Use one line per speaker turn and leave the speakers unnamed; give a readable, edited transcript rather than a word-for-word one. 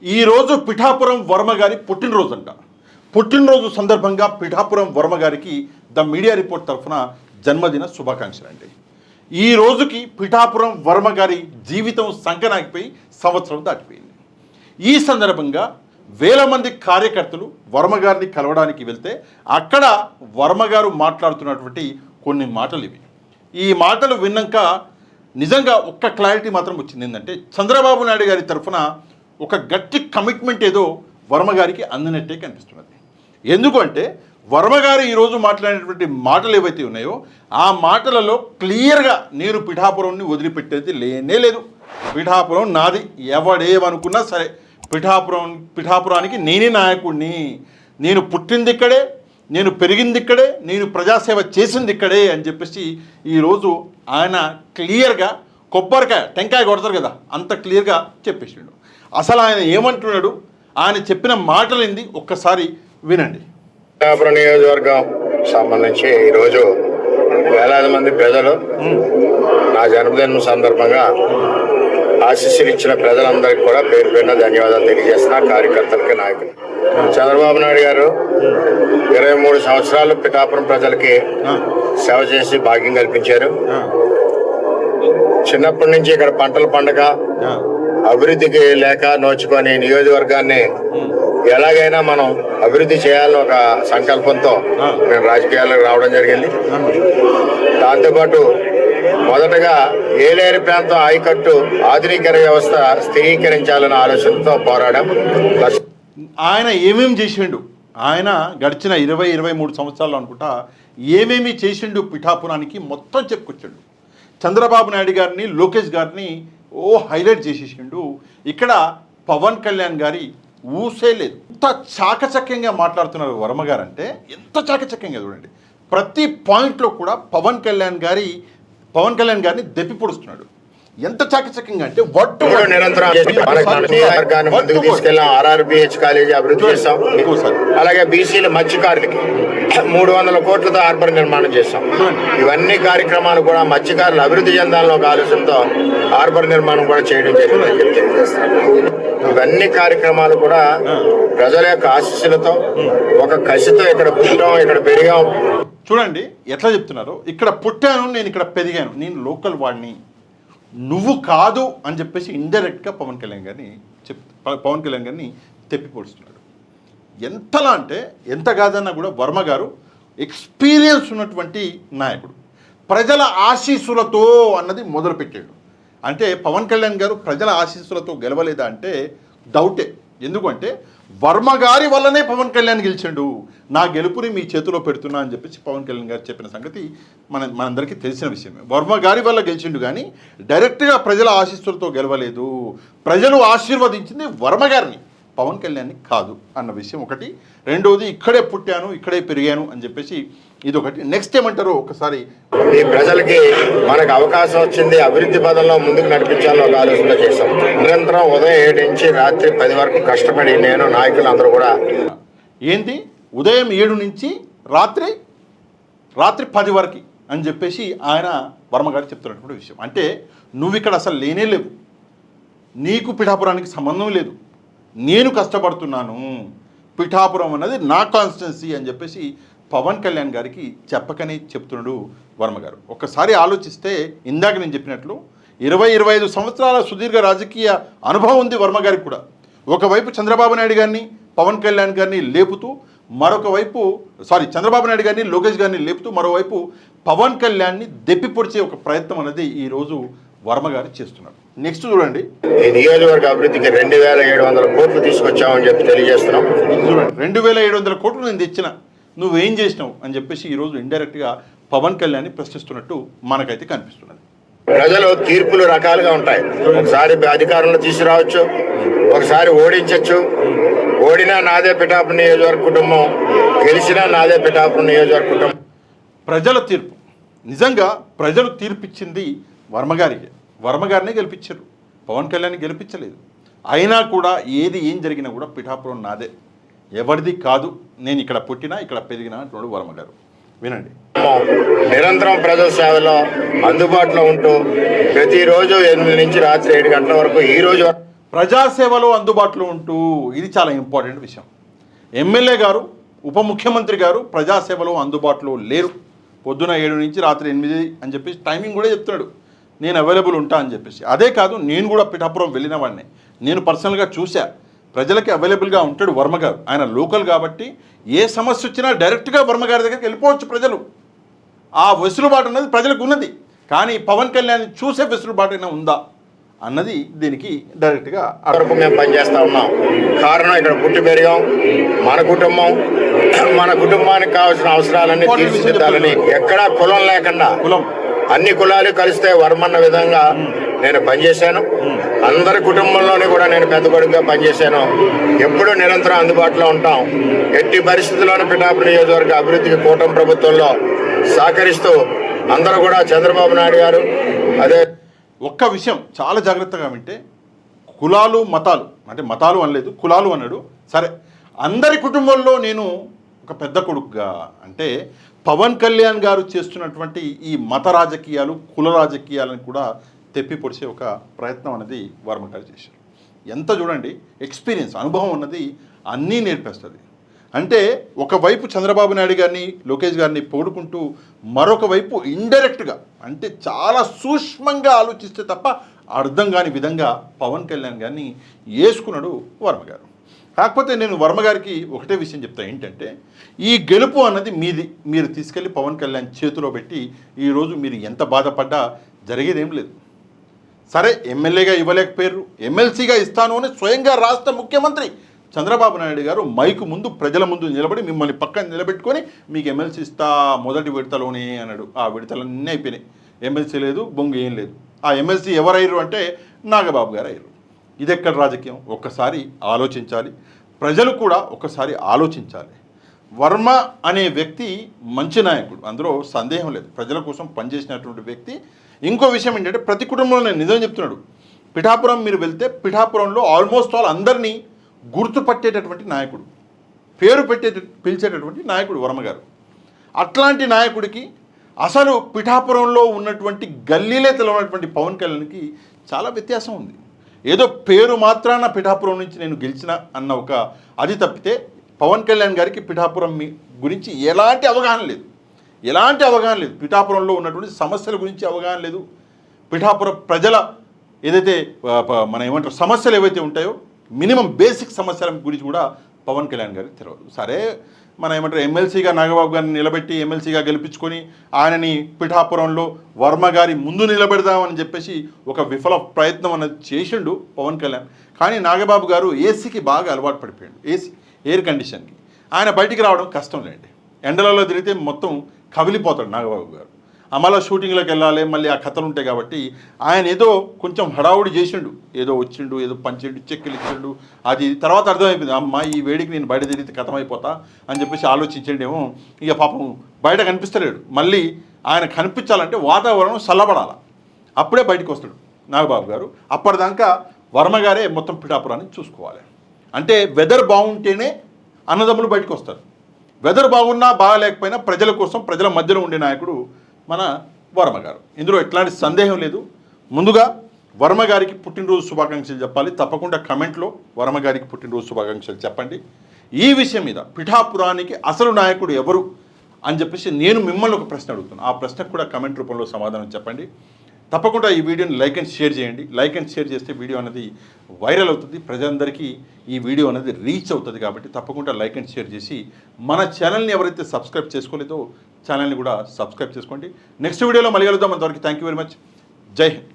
ఈరోజు పిఠాపురం వర్మ గారి పుట్టినరోజు అంట. పుట్టినరోజు సందర్భంగా పిఠాపురం వర్మ గారికి ద మీడియా రిపోర్ట్ తరఫున జన్మదిన శుభాకాంక్షలు అండి. ఈ రోజుకి పిఠాపురం వర్మ గారి జీవితం సంకనాగిపోయి సంవత్సరం దాటిపోయింది. ఈ సందర్భంగా వేల మంది కార్యకర్తలు వర్మ గారిని కలవడానికి వెళ్తే అక్కడ వర్మ గారు మాట్లాడుతున్నటువంటి కొన్ని మాటలు ఇవి. ఈ మాటలు విన్నాక నిజంగా ఒక్క క్లారిటీ మాత్రం వచ్చింది. ఏంటంటే చంద్రబాబు నాయుడు గారి తరఫున ఒక గట్టి కమిట్మెంట్ ఏదో వర్మ గారికి అందినట్టే కనిపిస్తున్నది. ఎందుకంటే వర్మ గారు ఈరోజు మాట్లాడినటువంటి మాటలు ఏవైతే ఉన్నాయో ఆ మాటలలో క్లియర్గా నేను పిఠాపురంని వదిలిపెట్టేది లేనే లేదు, పిఠాపురం నాది, ఎవడేమనుకున్నా సరే పిఠాపురానికి నేనే నాయకుడిని, నేను పుట్టింది ఇక్కడే, నేను పెరిగింది ఇక్కడే, నేను ప్రజాసేవ చేసింది ఇక్కడే అని చెప్పేసి ఈరోజు ఆయన క్లియర్గా కొబ్బరికాయ టెంకాయ కొడతారు కదా అంత క్లియర్గా చెప్పేసిండు. అసలు ఆయన ఏమంటున్నాడు, ఆయన చెప్పిన మాటలు ఏంది ఒక్కసారి వినండి.
పిఠాపురం నియోజకవర్గం సంబంధించి ఈరోజు వేలాది మంది ప్రజలు నా జన్మదినం సందర్భంగా ఆశీస్సులు ఇచ్చిన ప్రజలందరికీ కూడా పేరు పేరున ధన్యవాదాలు తెలియజేస్తున్నా. కార్యకర్తలకి, నాయకులు. చంద్రబాబు నాయుడు గారు 23 సంవత్సరాలు పిఠాపురం ప్రజలకి సేవ చేసి భాగ్యం కల్పించారు. చిన్నప్పటి నుంచి ఇక్కడ పంటల పండుగ అభివృద్ధికి లేక నోచుకొని నియోజకవర్గాన్ని ఎలాగైనా మనం అభివృద్ధి చేయాలని ఒక సంకల్పంతో నేను రాజకీయాలకు రావడం జరిగింది. దాంతోపాటు మొదటగా ఏలేరు ప్రాంతం ఆయకట్టు ఆధునికర వ్యవస్థ స్థిరీకరించాలన్న ఆలోచనతో పోరాడాం.
ఆయన ఏమేమి చేసిండు, ఆయన గడిచిన 23 సంవత్సరాలు అనుకుంటా ఏమేమి చేసిండు పిఠాపురానికి మొత్తం చెప్పుకొచ్చాడు. చంద్రబాబు నాయుడు గారిని, లోకేష్ గారిని హైలైట్ చేసేసిండు. ఇక్కడ పవన్ కళ్యాణ్ గారి ఊసే లేదు. ఎంత చాకచక్యంగా మాట్లాడుతున్నారు వర్మ గారు అంటే, ఎంత చాకచక్యంగా చూడండి. ప్రతి పాయింట్లో కూడా పవన్ కళ్యాణ్ గారిని దెప్పి పొడుస్తున్నాడు. ఎంత చాకచక్యంగా అంటే
నిరంతరం ముందుకు తీసుకెళ్ళాం. RRBH కాలేజీ అభివృద్ధి చేస్తాం. అలాగే బీసీల మత్స్యకారులకి 300 కోట్లతో హార్బర్ నిర్మాణం చేస్తాం. ఇవన్నీ కార్యక్రమాలు కూడా మత్స్యకారులు అభివృద్ధి చెందాలని ఒక ఆలోచనతో హార్బర్ నిర్మాణం కూడా చేయడం జరిగిందని చెప్పి తెలియజేస్తాం. ఇవన్నీ కార్యక్రమాలు కూడా ప్రజల యొక్క ఆశీస్సులతో ఒక కసితో ఇక్కడ పుట్టాం, ఇక్కడ పెరిగాం.
చూడండి ఎట్లా చెప్తున్నారు. ఇక్కడ పుట్టాను, నేను ఇక్కడ పెరిగాను, నేను లోకల్ వాడిని, నువ్వు కాదు అని చెప్పేసి ఇండైరెక్ట్గా పవన్ కళ్యాణ్ గారిని తెప్పిపొడుస్తున్నాడు. ఎంతలా అంటే ఎంత కాదన్నా కూడా వర్మ గారు ఎక్స్పీరియన్స్ ఉన్నటువంటి నాయకుడు. ప్రజల ఆశీస్సులతో అన్నది మొదలుపెట్టాడు. అంటే పవన్ కళ్యాణ్ గారు ప్రజల ఆశీస్సులతో గెలవలేదా అంటే డౌటే. ఎందుకంటే వర్మ గారి వల్లనే పవన్ కళ్యాణ్ గెలిచిండు. నా గెలుపుని మీ చేతిలో పెడుతున్నా అని చెప్పేసి పవన్ కళ్యాణ్ గారు చెప్పిన సంగతి మనందరికీ తెలిసిన విషయమే. వర్మ గారి వల్ల గెలిచిండు కానీ డైరెక్ట్గా ప్రజల ఆశీస్సులతో గెలవలేదు. ప్రజలు ఆశీర్వదించింది వర్మ గారిని, పవన్ కళ్యాణ్ని కాదు అన్న విషయం ఒకటి. రెండవది ఇక్కడే పుట్టాను, ఇక్కడే పెరిగాను అని చెప్పేసి ఇదొకటి. నెక్స్ట్ ఏమంటారో ఒకసారి.
ఈ ప్రజలకి మనకు అవకాశం వచ్చింది, అభివృద్ధి పదంలో ముందుకు నడిపించాలని ఒక ఆలోచన చేశాం. నిరంతరం ఉదయం 7 నుంచి రాత్రి 10 వరకు కష్టపడి నేను, నాయకులు అందరూ కూడా.
ఏంటి ఉదయం 7 నుంచి రాత్రి 10 వరకు అని చెప్పేసి ఆయన వర్మగారు చెప్తున్నటువంటి విషయం. అంటే నువ్వు ఇక్కడ అసలు లేనే లేవు, నీకు పిఠాపురానికి సంబంధం లేదు, నేను కష్టపడుతున్నాను, పిఠాపురం అన్నది నా కాన్స్టిట్యున్సీ అని చెప్పేసి పవన్ కళ్యాణ్ గారికి చెప్పకనే చెప్తున్నాడు వర్మ గారు. ఒక్కసారి ఆలోచిస్తే ఇందాక నేను చెప్పినట్లు 20-25 సంవత్సరాల సుదీర్ఘ రాజకీయ అనుభవం ఉంది వర్మ గారికి కూడా. ఒకవైపు చంద్రబాబు నాయుడు గారిని, పవన్ కళ్యాణ్ గారిని లేపుతూ, చంద్రబాబు నాయుడు గారిని, లోకేష్ గారిని లేపుతూ, మరోవైపు పవన్ కళ్యాణ్ని దెప్పిపొడిచే ఒక ప్రయత్నం అనేది ఈరోజు వర్మ గారు చేస్తున్నారు. నెక్స్ట్ చూడండి.
ఈ నియోజకవర్గ అభివృద్ధికి 2700 కోట్లు తీసుకొచ్చామని చెప్పి తెలియజేస్తున్నాం.
చూడండి, 2700 కోట్లు నేను తెచ్చిన, నువ్వేం చేసినావు అని చెప్పేసి ఈరోజు ఇండైరెక్ట్గా పవన్ కళ్యాణ్ని ప్రశ్నిస్తున్నట్టు మనకైతే కనిపిస్తున్నది.
ప్రజలు తీర్పులు రకాలుగా ఉంటాయి. ఒకసారి అధికారంలో తీసుకురావచ్చు, ఒకసారి ఓడించవచ్చు. ఓడినా నాదే పిఠాపురం నియోజకవర్గ కుటుంబం, గెలిచినా నాదే పిఠాపురం నియోజకవర్గ కుటుంబం.
ప్రజల తీర్పు, నిజంగా ప్రజలు తీర్పిచ్చింది వర్మ గారినే గెలిపించారు, పవన్ కళ్యాణ్ గెలిపించలేదు. అయినా కూడా ఏం జరిగినా కూడా పిఠాపురం నాదే, ఎవరిది కాదు, నేను ఇక్కడ పుట్టినా ఇక్కడ పెరిగినా అంటున్నాడు వర్మ గారు. వినండి.
నిరంతరం ప్రజల సేవలో అందుబాటులో ఉంటూ ప్రతిరోజు 8 నుంచి రాత్రి 7 గంటల వరకు ఈ రోజు
ప్రజాసేవలో అందుబాటులో ఉంటూ, ఇది చాలా ఇంపార్టెంట్ విషయం. ఎమ్మెల్యే గారు, ఉప ముఖ్యమంత్రి గారు ప్రజాసేవలో అందుబాటులో లేరు. పొద్దున 7 నుంచి రాత్రి 8 అని చెప్పేసి టైమింగ్ కూడా చెప్తున్నాడు, నేను అవైలబుల్ ఉంటా అని చెప్పేసి. అదే కాదు, నేను కూడా పిఠాపురం వెళ్ళిన వాడిని, నేను పర్సనల్గా చూసా. ప్రజలకి అవైలబుల్గా ఉంటాడు వర్మ గారు. ఆయన లోకల్ కాబట్టి ఏ సమస్య వచ్చినా డైరెక్ట్గా వర్మ గారి దగ్గరికి వెళ్ళిపోవచ్చు ప్రజలు. ఆ వెసులుబాటు అన్నది ప్రజలకు ఉన్నది. కానీ పవన్ కళ్యాణ్ చూసే వెసులుబాటు అయినా ఉందా అన్నది దీనికి డైరెక్ట్గా
వరకు మేము పనిచేస్తా ఉన్నాం. కారణం ఇక్కడ పుట్టి పెరిగాం, మన కుటుంబానికి కావాల్సిన అవసరాలన్నీ తీర్చిదిద్దాలని, ఎక్కడా కులం లేకుండా అన్ని కులాలు కలిస్తే వర్మన్న విధంగా నేను పనిచేశాను. అందరి కుటుంబంలోని కూడా నేను పెద్ద కొడుకుగా పనిచేశాను. ఎప్పుడూ నిరంతరం అందుబాటులో ఉంటాం. ఎట్టి పరిస్థితుల్లోనూ పిఠాపురం నియోజకవర్గ అభివృద్ధికి కూటమి ప్రభుత్వంలో సహకరిస్తూ అందరూ కూడా చంద్రబాబు నాయుడు గారు అదే.
ఒక్క విషయం చాలా జాగ్రత్తగా వింటే, కులాలు మతాలు అంటే మతాలు అనలేదు, కులాలు అన్నాడు. సరే, అందరి కుటుంబంలో నేను ఒక పెద్ద కొడుకుగా అంటే పవన్ కళ్యాణ్ గారు చేస్తున్నటువంటి ఈ మత రాజకీయాలు, కుల రాజకీయాలను కూడా తెప్పి పొడిచే ఒక ప్రయత్నం అనేది వర్మ గారు చేశారు. ఎంత చూడండి, ఎక్స్పీరియన్స్, అనుభవం ఉన్నది అన్నీ నేర్పేస్తుంది. అంటే ఒకవైపు చంద్రబాబు నాయుడు గారిని, లోకేష్ గారిని పొగుడుకుంటూ, మరొక వైపు ఇండైరెక్ట్గా అంటే చాలా సూక్ష్మంగా ఆలోచిస్తే తప్ప అర్థం కాని విధంగా పవన్ కళ్యాణ్ గారిని వేసుకున్నాడు వర్మ గారు. కాకపోతే నేను వర్మ గారికి ఒకటే విషయం చెప్తా, ఏంటంటే ఈ గెలుపు అన్నది మీది. మీరు తీసుకెళ్ళి పవన్ కళ్యాణ్ చేతిలో పెట్టి ఈరోజు మీరు ఎంత బాధపడ్డా జరిగేదేం లేదు. సరే, ఎమ్మెల్యేగా ఇవ్వలేకపోయారు, ఎమ్మెల్సీగా ఇస్తాను అని స్వయంగా రాష్ట్ర ముఖ్యమంత్రి చంద్రబాబు నాయుడు గారు మైకు ముందు, ప్రజల ముందు నిలబడి మిమ్మల్ని పక్కన నిలబెట్టుకొని మీకు ఎమ్మెల్సీ ఇస్తా మొదటి విడతలోనే అన్నాడు. ఆ విడతలన్నీ అయిపోయినాయి, ఎమ్మెల్సీ లేదు, బొంగు ఏం లేదు. ఆ ఎమ్మెల్సీ ఎవరయ్యారు అంటే నాగబాబు గారు అయ్యారు. ఇది ఎక్కడ రాజకీయం? ఒక్కసారి ఆలోచించాలి, ప్రజలు కూడా ఒక్కసారి ఆలోచించాలి. వర్మ అనే వ్యక్తి మంచి నాయకుడు, అందులో సందేహం లేదు, ప్రజల కోసం పనిచేసినటువంటి వ్యక్తి. ఇంకో విషయం ఏంటంటే, ప్రతి కుటుంబంలో నేను నిజం చెప్తున్నాడు, పిఠాపురం మీరు వెళ్తే పిఠాపురంలో ఆల్మోస్ట్ ఆల్ అందరినీ గుర్తుపట్టేటటువంటి నాయకుడు, పేరు పిలిచేటటువంటి నాయకుడు వర్మ గారు. అట్లాంటి నాయకుడికి అసలు పిఠాపురంలో ఉన్నటువంటి గల్లీలే తెలవనటువంటి పవన్ కళ్యాణ్కి చాలా వ్యత్యాసం ఉంది. ఏదో పేరు మాత్రాన పిఠాపురం నుంచి నేను గెలిచిన అన్న ఒక అది తప్పితే పవన్ కళ్యాణ్ గారికి పిఠాపురం గురించి ఎలాంటి అవగాహన లేదు, ఎలాంటి అవగాహన లేదు. పిఠాపురంలో ఉన్నటువంటి సమస్యల గురించి అవగాహన లేదు. పిఠాపురం ప్రజల ఏదైతే మన ఏమంటారు సమస్యలు ఏవైతే ఉంటాయో, మినిమం బేసిక్ సమస్యల గురించి కూడా పవన్ కళ్యాణ్ గారికి తెలియదు. సరే, మన ఏమంటారు ఎమ్మెల్సీగా నాగబాబు గారిని నిలబెట్టి ఎమ్మెల్సీగా గెలిపించుకొని ఆయనని పిఠాపురంలో వర్మ గారి ముందు నిలబెడదామని చెప్పేసి ఒక విఫల ప్రయత్నం అనేది చేసిండు పవన్ కళ్యాణ్. కానీ నాగబాబు గారు ఏసీకి బాగా అలవాటు పడిపోయాడు, ఎయిర్ కండిషన్కి. ఆయన బయటికి రావడం కష్టం లేండి, ఎండలలో తిరిగితే మొత్తం కవిలిపోతాడు నాగబాబు గారు. మళ్ళీ షూటింగ్లోకి వెళ్ళాలి, మళ్ళీ ఆ కథలు ఉంటాయి కాబట్టి ఆయన ఏదో కొంచెం హడావుడి చేసిండు, ఏదో వచ్చిండు, ఏదో పంచిండు, చెక్కులు ఇచ్చిండు. అది తర్వాత అర్థమైపోయింది, అమ్మ ఈ వేడికి నేను బయట తిరిగితే కథమైపోతా అని చెప్పేసి ఆలోచించండేమో. ఇక పాపం బయట కనిపిస్తలేడు. మళ్ళీ ఆయన కనిపించాలంటే వాతావరణం చల్లబడాలి, అప్పుడే బయటకు వస్తాడు నాగబాబు గారు. అప్పటిదాకా వర్మ గారే మొత్తం పిఠాపురాన్ని చూసుకోవాలి. అంటే వెదర్ బాగుంటేనే అన్నదమ్ములు బయటకు వస్తారు. వెదర్ బాగున్నా బాగాలేకపోయినా ప్రజల కోసం, ప్రజల మధ్యలో ఉండే నాయకుడు మన వర్మ గారు. ఇందులో ఎట్లాంటి సందేహం లేదు. ముందుగా వర్మ గారికి పుట్టినరోజు శుభాకాంక్షలు చెప్పాలి. తప్పకుండా కమెంట్లో వర్మ గారికి పుట్టినరోజు శుభాకాంక్షలు చెప్పండి. ఈ విషయం మీద పిఠాపురానికి అసలు నాయకుడు ఎవరు అని చెప్పేసి నేను మిమ్మల్ని ఒక ప్రశ్న అడుగుతున్నాను. ఆ ప్రశ్నకు కూడా కమెంట్ రూపంలో సమాధానం చెప్పండి. తప్పకుండా ఈ వీడియోని లైక్ అండ్ షేర్ చేయండి. లైక్ అండ్ షేర్ చేస్తే వీడియో అనేది వైరల్ అవుతుంది, ప్రజలందరికీ ఈ వీడియో అనేది రీచ్ అవుతుంది. కాబట్టి తప్పకుండా లైక్ అండ్ షేర్ చేసి మన ఛానల్ని ఎవరైతే సబ్స్క్రైబ్ చేసుకోలేదో ఛానల్ని కూడా సబ్స్క్రైబ్ చేసుకోండి. నెక్స్ట్ వీడియోలో మళ్ళీ కలుద్దాం. అంతవరకు థ్యాంక్ యూ వెరీ మచ్. జై హింద్.